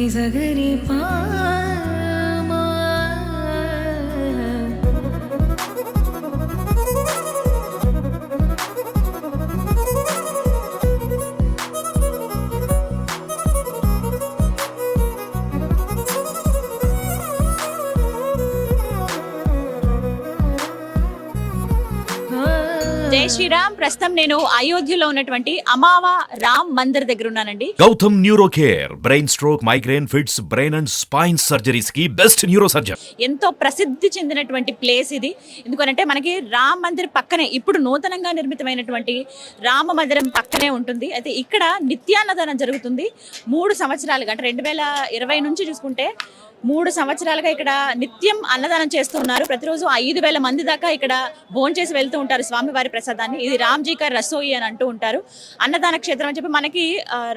నిజగరి పా జై శ్రీరామ్. ప్రస్తుతం నేను అయోధ్యలో ఉన్నటువంటి అమావా రామ్ మందిర్ దగ్గర ఉన్నానండి. Gautam neuro care, brain stroke, migraine, fits, brain and spine surgeries కి బెస్ట్ న్యూరో సర్జన్. ఎంతో ప్రసిద్ధి చెందినటువంటి ప్లేస్ ఇది. ఎందుకంటే మనకి రామ్ మందిర్ పక్కనే ఇప్పుడు నూతనంగా నిర్మితమైనటువంటి రామ మందిరం పక్కనే ఉంటుంది. అయితే ఇక్కడ నిత్యాన్నదానం జరుగుతుంది 3 సంవత్సరాలుగా, అంటే 2020 నుంచి చూసుకుంటే 3 సంవత్సరాలుగా ఇక్కడ నిత్యం అన్నదానం చేస్తున్నారు. ప్రతిరోజు 5,000 మంది దాకా ఇక్కడ భోంచేసి వెళ్తూ ఉంటారు స్వామివారి ప్రసాదాన్ని. ఇది రామ్జీ కా రసోయి అని అంటూ ఉంటారు. అన్నదాన క్షేత్రం అని చెప్పి మనకి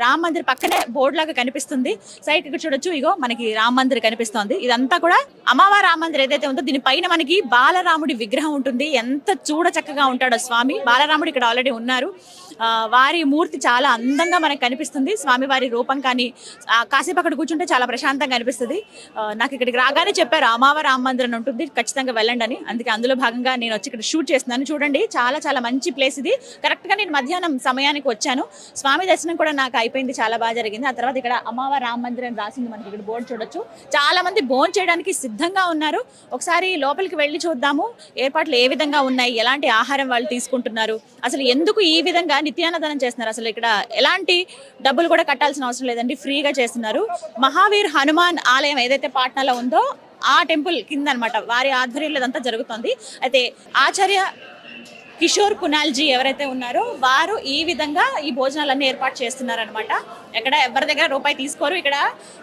రామ్ మందిర్ పక్కనే బోర్డు లాగా కనిపిస్తుంది. సైట్ ఇక్కడ చూడొచ్చు, ఇగో మనకి రామ్ మందిర్ కనిపిస్తోంది. ఇదంతా కూడా అమావా రామ్ మందిర్ ఏదైతే ఉందో దీనిపైన మనకి బాలరాముడి విగ్రహం ఉంటుంది. ఎంత చూడ చక్కగా ఉంటాడో స్వామి. బాలరాముడు ఇక్కడ ఆల్రెడీ ఉన్నారు. వారి మూర్తి చాలా అందంగా మనకు కనిపిస్తుంది. స్వామివారి రూపం కానీ కాసేపు అక్కడ కూర్చుంటే చాలా ప్రశాంతంగా అనిపిస్తుంది. నాకు ఇక్కడికి రాగానే చెప్పారు అమావా రామ మందిరం ఉంటుంది, ఖచ్చితంగా వెళ్ళండి అని. అందుకే అందులో భాగంగా నేను వచ్చి ఇక్కడ షూట్ చేస్తున్నాను. చూడండి, చాలా చాలా మంచి ప్లేస్ ఇది. కరెక్ట్గా నేను మధ్యాహ్నం సమయానికి వచ్చాను. స్వామి దర్శనం కూడా నాకు అయిపోయింది, చాలా బాగా జరిగింది. ఆ తర్వాత ఇక్కడ అమావా రామ మందిరం అని రాసింది మనకి ఇక్కడ బోర్డు చూడొచ్చు. చాలా మంది భోజనం చేయడానికి సిద్ధంగా ఉన్నారు. ఒకసారి లోపలికి వెళ్ళి చూద్దాము ఏర్పాట్లు ఏ విధంగా ఉన్నాయి, ఎలాంటి ఆహారం వాళ్ళు తీసుకుంటున్నారు, అసలు ఎందుకు ఈ విధంగా నిత్యాన్నదానం చేస్తున్నారు. అసలు ఇక్కడ ఎలాంటి డబ్బులు కూడా కట్టాల్సిన అవసరం లేదండి, ఫ్రీగా చేస్తున్నారు. మహావీర్ హనుమాన్ ఆలయం ఏదైతే పాట్నాలో ఉందో ఆ టెంపుల్ కింద అనమాట వారి ఆధ్వర్యంలో ఇదంతా జరుగుతుంది. అయితే ఆచార్య కిషోర్ కునాల్జీ ఎవరైతే ఉన్నారో వారు ఈ విధంగా ఈ భోజనాలన్నీ ఏర్పాటు చేస్తున్నారనమాట. ఎక్కడ ఎవరి దగ్గర రూపాయి తీసుకోరు. ఇక్కడ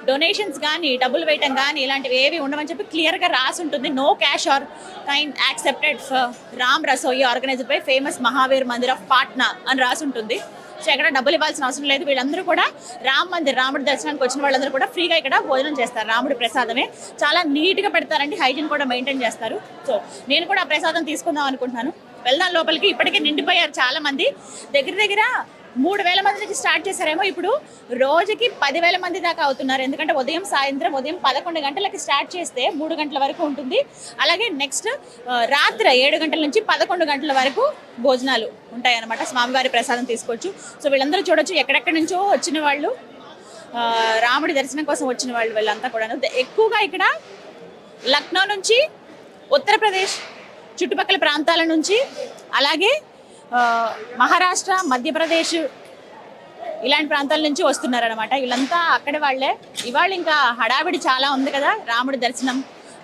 డొనేషన్స్ కానీ డబ్బులు వేయటం కానీ ఇలాంటివి ఏవి ఉండమని చెప్పి క్లియర్గా రాసి ఉంటుంది. No cash or kind accepted for Ram Rasoi organised by famous Mahavir Mandir of Patna అని రాసి ఉంటుంది. సో ఎక్కడ డబ్బులు ఇవ్వాల్సిన అవసరం లేదు. వీళ్ళందరూ కూడా రామ్ మందిర్, రాముడి దర్శనానికి వచ్చిన వాళ్ళందరూ కూడా ఫ్రీగా ఇక్కడ భోజనం చేస్తారు. రాముడి ప్రసాదమే చాలా నీట్గా పెడతారండి, హైజీన్ కూడా మెయింటైన్ చేస్తారు. సో నేను కూడా ఆ ప్రసాదం తీసుకుందాం అనుకుంటున్నాను. వెళ్దాం లోపలికి. ఇప్పటికే నిండిపోయారు చాలా మంది. దగ్గర 3,000 మంది నుంచి స్టార్ట్ చేశారేమో, ఇప్పుడు రోజుకి 10,000 మంది దాకా అవుతున్నారు. ఎందుకంటే ఉదయం 11 గంటలకి స్టార్ట్ చేస్తే 3 గంటల వరకు ఉంటుంది. అలాగే నెక్స్ట్ రాత్రి 7 గంటల నుంచి 11 గంటల వరకు భోజనాలు ఉంటాయన్నమాట. స్వామివారి ప్రసాదం తీసుకోవచ్చు. సో వీళ్ళందరూ చూడొచ్చు, ఎక్కడెక్కడి నుంచో వచ్చిన వాళ్ళు, రాముడి దర్శనం కోసం వచ్చిన వాళ్ళు వీళ్ళంతా కూడా. ఎక్కువగా ఇక్కడ లక్నో నుంచి, ఉత్తరప్రదేశ్ చుట్టుపక్కల ప్రాంతాల నుంచి, అలాగే మహారాష్ట్ర, మధ్యప్రదేశ్ ఇలాంటి ప్రాంతాల నుంచి వస్తున్నారనమాట. వీళ్ళంతా అక్కడి వాళ్ళే. ఇవాళ ఇంకా హడావిడి చాలా ఉంది కదా, రాముడి దర్శనం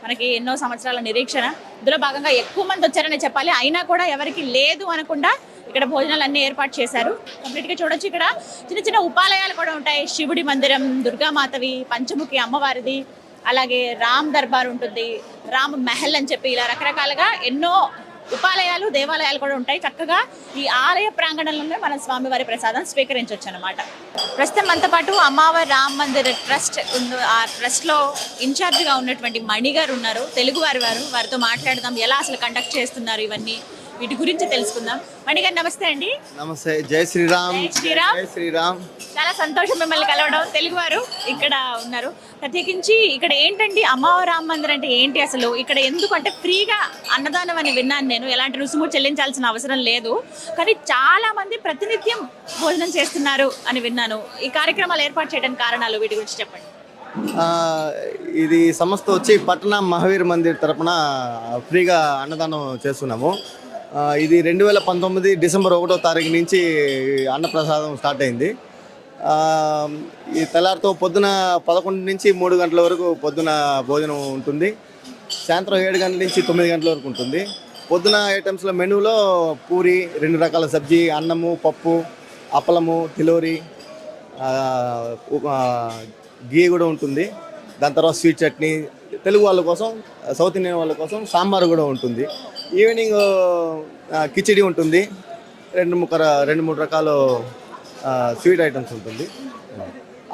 మనకి ఎన్నో సంవత్సరాల నిరీక్షణ. ఇందులో భాగంగా ఎక్కువ మంది వచ్చారని చెప్పాలి. అయినా కూడా ఎవరికి లేదు అనకుండా ఇక్కడ భోజనాలు అన్నీ ఏర్పాటు చేశారు. కంప్లీట్గా చూడొచ్చు. ఇక్కడ చిన్న చిన్న ఉపాలయాలు కూడా ఉంటాయి. శివుడి మందిరం, దుర్గామాతవి, పంచముఖి అమ్మవారిది, అలాగే రామ్ దర్బార్ ఉంటుంది, రామ్ మహల్ అని చెప్పి ఇలా రకరకాలుగా ఎన్నో ఉపాలయాలు, దేవాలయాలు కూడా ఉంటాయి. చక్కగా ఈ ఆలయ ప్రాంగణంలోనే మనం స్వామివారి ప్రసాదం స్వీకరించవచ్చు అనమాట. ప్రస్తుతం మనతో పాటు అమావా రామ్ మందిర్ ట్రస్ట్ ఉందో ఆ ట్రస్ట్లో ఇన్ఛార్జిగా ఉన్నటువంటి మణి గారు ఉన్నారు, తెలుగు వారితో మాట్లాడదాం. ఎలా అసలు కండక్ట్ చేస్తున్నారు ఇవన్నీ, వీటి గురించి తెలుసుకుందాం. మణి గారు నమస్తే అండి. నమస్తే. జై శ్రీరామ్. జై శ్రీరామ్. చాలా సంతోషం మిమ్మల్ని కలవడం. తెలుగువారు ఇక్కడ ఉన్నారు. ప్రత్యేకించి ఇక్కడ ఏంటండి అమావా రామ్ మందిర్ అంటే ఏంటి అసలు, ఇక్కడ ఎందుకు అంటే ఫ్రీగా అన్నదానం అని విన్నాను నేను. ఎలాంటి రుసుము చెల్లించాల్సిన అవసరం లేదు, కానీ చాలా మంది ప్రతినిత్యం భోజనం చేస్తున్నారు అని విన్నాను. ఈ కార్యక్రమాలు ఏర్పాటు చేయడానికి కారణాలు, వీటి గురించి చెప్పండి. ఇది సంస్థ వచ్చి పట్నా మహావీర్ మందిర్ తరపున ఫ్రీగా అన్నదానం చేస్తున్నాము. ఇది 2019 డిసెంబర్ 1వ తారీఖు నుంచి అన్నప్రసాదం స్టార్ట్ అయింది. ఈ తెల్లారితో పొద్దున 11 నుంచి 3 గంటల వరకు పొద్దున భోజనం ఉంటుంది. సాయంత్రం 7 గంటల నుంచి 9 గంటల వరకు ఉంటుంది. పొద్దున ఐటమ్స్లో మెనూలో పూరి, 2 రకాల సబ్జీ, అన్నము, పప్పు, అప్పలము, తిలోరి, గీ కూడా ఉంటుంది. దాని తర్వాత స్వీట్ చట్నీ, తెలుగు వాళ్ళ కోసం, సౌత్ ఇండియన్ వాళ్ళ కోసం సాంబార్ కూడా ఉంటుంది. ఈవినింగ్ కిచిడి ఉంటుంది. 2-3 రకాల స్వీట్ ఐటమ్స్ ఉంటుంది.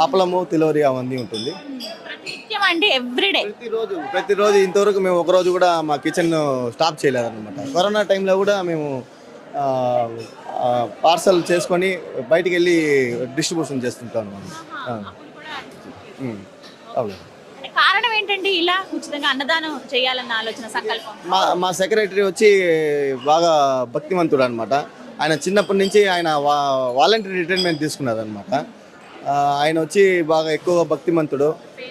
అప్పలము, తిలోరి అవన్నీ ఉంటుంది. ప్రతిరోజు ఇంతవరకు మేము ఒకరోజు కూడా మా కిచెన్ స్టాప్ చేయలేదన్నమాట. కరోనా టైంలో కూడా మేము పార్సల్ చేసుకొని బయటికి వెళ్ళి డిస్ట్రిబ్యూషన్ చేస్తుంటాం. అవును. అంటే కారణం ఏంటండి ఇలా ఉచితంగా అన్నదానం చేయాలన్న ఆలోచన సంకల్పం? మా సెక్రటరీ వచ్చి బాగా భక్తివంతుడు అనమాట. ఆయన చిన్నప్పటి నుంచి ఆయన వాలంటీర్ రిటైర్మెంట్ తీసుకున్నారు అనమాట. ఆయన వచ్చి బాగా ఎక్కువ భక్తిమంతుడు.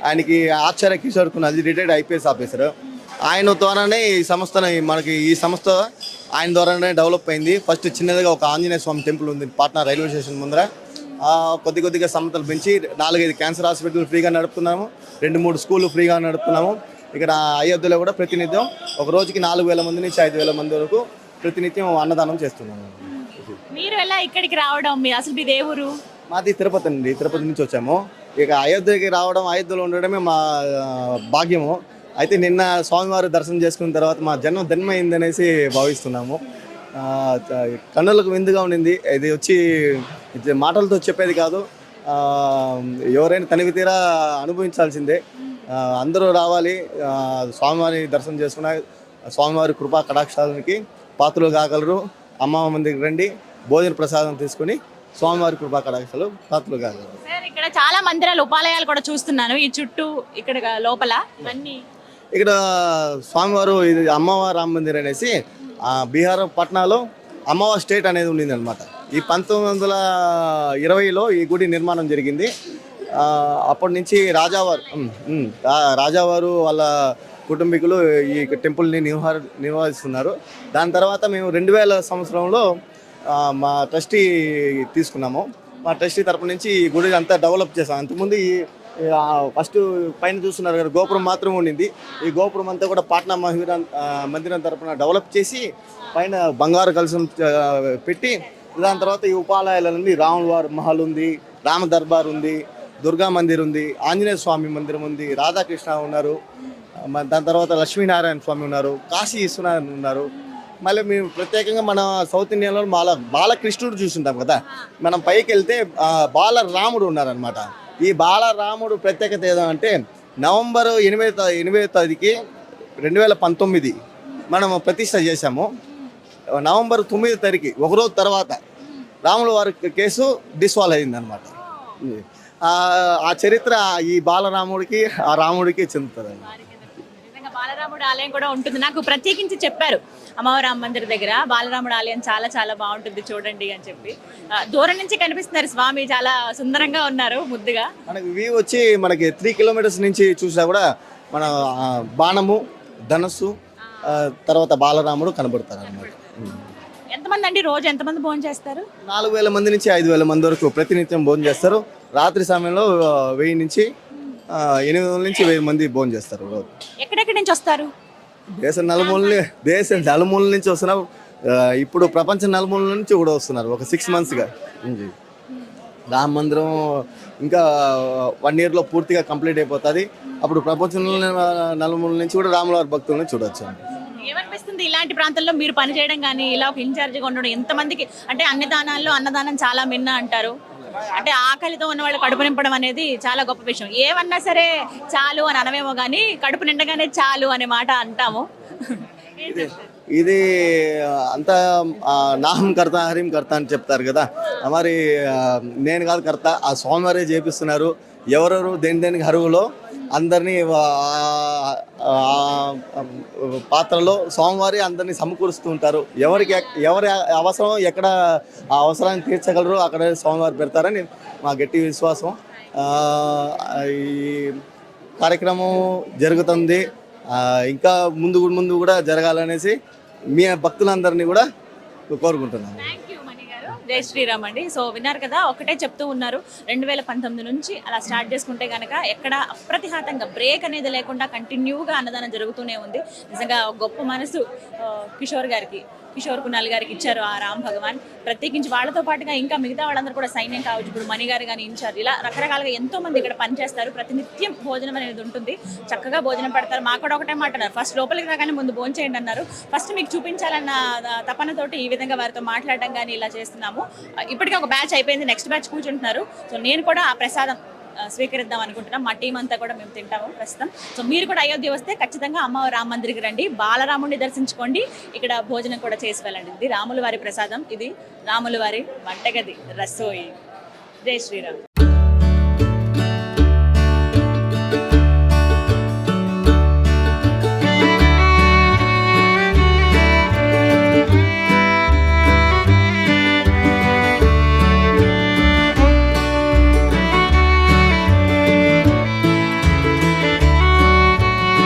ఆయనకి Acharya Kishore Kunal retired IPS officer. ఆయన ద్వారానే ఈ సంస్థ ఆయన ద్వారానే డెవలప్ అయింది. ఫస్ట్ చిన్నదిగా ఒక ఆంజనేయ స్వామి టెంపుల్ ఉంది పాట్నా రైల్వే స్టేషన్ ముందర. కొద్దిగా సమతలు పెంచి 4-5 క్యాన్సర్ హాస్పిటల్ ఫ్రీగా నడుపుతున్నాము, 2-3 స్కూళ్ళు ఫ్రీగా నడుపుతున్నాము. ఇక్కడ అయోధ్యలో కూడా ప్రతినిత్యం ఒక రోజుకి 4,000 మంది నుంచి 5,000 మంది వరకు ప్రతినిత్యం అన్నదానం చేస్తున్నాము. మీరు ఎలా ఇక్కడికి రావడం? మీ అసలు మీ దేవురు? మాది తిరుపతి అండి. తిరుపతి నుంచి వచ్చాము. ఇక అయోధ్యకి రావడం, అయోధ్యలో ఉండడమే మా భాగ్యము. అయితే నిన్న స్వామివారి దర్శనం చేసుకున్న తర్వాత మా జన్మ ధన్యమైందనేసి భావిస్తున్నాము. కన్నులకు విందుగా ఉండింది. ఇది వచ్చి మాటలతో చెప్పేది కాదు, ఎవరైనా తనివి తీరా అనుభవించాల్సిందే. అందరూ రావాలి, స్వామివారి దర్శనం చేసుకున్న స్వామివారి కృపా కటాక్షాలకి పాత్రలు కాగలరు. అమ్మ మందికి రండి, భోజన ప్రసాదం తీసుకుని స్వామివారి కృపా కటాక్షాలు పాత్రలు కాగలరు. సార్ ఇక్కడ చాలా మందిరాలు ఉపాలయాలు కూడా చూస్తున్నాను ఈ చుట్టూ, ఇక్కడ లోపల ఇవన్నీ. ఇక్కడ స్వామివారు ఇది అమ్మవారి రామ మందిర్ అనేసి బీహార్ పట్నాలో అమ్మవారి స్టేట్ అనేది ఉండింది అనమాట. ఈ 1920లో ఈ గుడి నిర్మాణం జరిగింది. అప్పటి నుంచి రాజావారు వాళ్ళ కుటుంబీకులు ఈ టెంపుల్ని నిర్వహిస్తున్నారు. దాని తర్వాత మేము 2000 సంవత్సరంలో మా ట్రస్టీ తీసుకున్నాము. మా ట్రస్టీ తరపు నుంచి ఈ గుడి అంతా డెవలప్ చేసాం. అంతకుముందు ఫస్ట్ పైన చూస్తున్నారు కదా, గోపురం మాత్రం ఉండింది. ఈ గోపురం అంతా కూడా పాట్నా మందిరం తరపున డెవలప్ చేసి పైన బంగారు కలశం పెట్టి, దాని తర్వాత ఈ ఉపాలయాలన్నీ రాముల వారి మహల్ ఉంది, రామ దర్బార్ ఉంది, దుర్గా మందిర్ ఉంది, ఆంజనేయ స్వామి మందిరం ఉంది, రాధాకృష్ణ ఉన్నారు, దాని తర్వాత లక్ష్మీనారాయణ స్వామి ఉన్నారు, కాశీ విశ్వనాథన్ ఉన్నారు. మళ్ళీ మేము ప్రత్యేకంగా మన సౌత్ ఇండియాలో బాలకృష్ణుడు చూస్తుంటాం కదా, మనం పైకి వెళ్తే బాలరాముడు ఉన్నారనమాట. ఈ బాలరాముడు ప్రత్యేకత ఏదంటే నవంబర్ 8వ తేదీకి 2019 మనము ప్రతిష్ట చేశాము. నవంబర్ 9వ తారీఖు ఒకరోజు తర్వాత రాముల వారి కేసు డిస్వాల్వ్ అయిందనమాట. ఆ చరిత్ర ఈ బాలరాముడికి ఆ రాముడికి చెందుతుంది. బాలరాముడు ఆలయం కూడా ఉంటుంది. నాకు ప్రత్యేకించి చెప్పారు అమ్మవారి రామ మందిర్ దగ్గర బాలరాముడు ఆలయం చాలా చాలా బాగుంటుంది చూడండి అని చెప్పి. దూరం నుంచి కనిపిస్తున్నారు స్వామి, చాలా సుందరంగా ఉన్నారు, ముద్దుగా. మనకి వ్యూ వచ్చి మనకి 3 కిలోమీటర్స్ నుంచి చూసినా కూడా మన బాణము, ధనస్సు, తర్వాత బాలరాముడు కనబడతారు అన్నమాట. ఎంతమంది అండి రోజు ఎంతమంది భోజనం చేస్తారు? 4,000 మంది నుంచి 5,000 మంది వరకు ప్రతినిత్యం భోజనం చేస్తారు. రాత్రి సమయంలో 1000 నుంచి 800 నుంచి 1000 మంది భోజనం చేస్తారు రోజు. ఎక్కడెక్కడి నుంచి వస్తారు? దేశం నలుమూల నుంచి వస్తున్నారు. ఇప్పుడు ప్రపంచం నలుమూల నుంచి కూడా వస్తున్నారు. ఒక 6 monthsగా రామ మందిరం ఇంకా 1 yearలో పూర్తిగా కంప్లీట్ అయిపోతుంది. అప్పుడు ప్రపంచంలో నలుమూల నుంచి కూడా రాములవారి భక్తులను చూడొచ్చు. ఏమనిపిస్తుంది ఇలాంటి ప్రాంతాల్లో మీరు పనిచేయడం కానీ, ఇలా ఒక ఇన్ఛార్జిగా ఉండడం? ఎంతమందికి అంటే అన్నదానం చాలా మిన్న అంటారు. అంటే ఆకలితో ఉన్న వాళ్ళు కడుపు నింపడం అనేది చాలా గొప్ప విషయం. ఏమన్నా సరే చాలు అని అనవేమో కానీ కడుపు నిండగానే చాలు అనే మాట అంటాము. ఇది అంతా నాహం కర్త హరిం కర్త అని చెప్తారు కదా, మరి నేను కాదు కర్త, ఆ స్వామివారే చేపిస్తున్నారు. ఎవరెవరు దేనికి అరువులో అందరినీ పాత్రలో స్వామివారి అందరినీ సమకూరుస్తూ ఉంటారు. ఎవరి అవసరం ఎక్కడ ఆ అవసరాన్ని తీర్చగలరో అక్కడ స్వామివారు పెడతారని మా గట్టి విశ్వాసం. ఈ కార్యక్రమం జరుగుతుంది, ఇంకా ముందు కూడా జరగాలనేసి మీ భక్తులందరినీ కూడా కోరుకుంటున్నాను. జై శ్రీరామ్ అండి. సో విన్నారు కదా, ఒకటే చెప్తూ ఉన్నారు, 2019 నుంచి అలా స్టార్ట్ చేసుకుంటే కనుక ఎక్కడ అప్రతిహాతంగా బ్రేక్ అనేది లేకుండా కంటిన్యూగా అన్నదానం జరుగుతూనే ఉంది. నిజంగా గొప్ప మనసు కిషోర్ కునాల్ గారికి ఇచ్చారు ఆ రామ్ భగవాన్. ప్రత్యేకించి వాళ్ళతో పాటుగా ఇంకా మిగతా వాళ్ళందరూ కూడా సైన్యం కావచ్చు, ఇప్పుడు మణి గారు కానీ ఇన్ఛార్జ్, ఇలా రకరకాలుగా ఎంతో మంది ఇక్కడ పనిచేస్తారు. ప్రతినిత్యం భోజనం అనేది ఉంటుంది, చక్కగా భోజనం పెడతారు. మాకు కూడా ఒకటే మాట అన్నారు, ఫస్ట్ లోపలికి రాగానే ముందు భోజనం చేయండి అన్నారు. ఫస్ట్ మీకు చూపించాలన్న తపనతోటి ఈ విధంగా వారితో మాట్లాడడం కానీ ఇలా చేస్తున్నాము. ఇప్పటికే ఒక బ్యాచ్ అయిపోయింది, నెక్స్ట్ బ్యాచ్ కూర్చుంటున్నారు. సో నేను కూడా ఆ ప్రసాదం స్వీకరిద్దాం అనుకుంటున్నాం. మా టీం అంతా కూడా మేము తింటాము ప్రస్తుతం. సో మీరు కూడా అయోధ్య వస్తే ఖచ్చితంగా అమ్మవారి రామ మందిర్కి రండి, బాలరాముడిని దర్శించుకోండి, ఇక్కడ భోజనం కూడా చేసి వెళ్ళండి. ఇది రాముల వారి ప్రసాదం, ఇది రాముల వారి వంటగది రసోయి. జై శ్రీరామ్.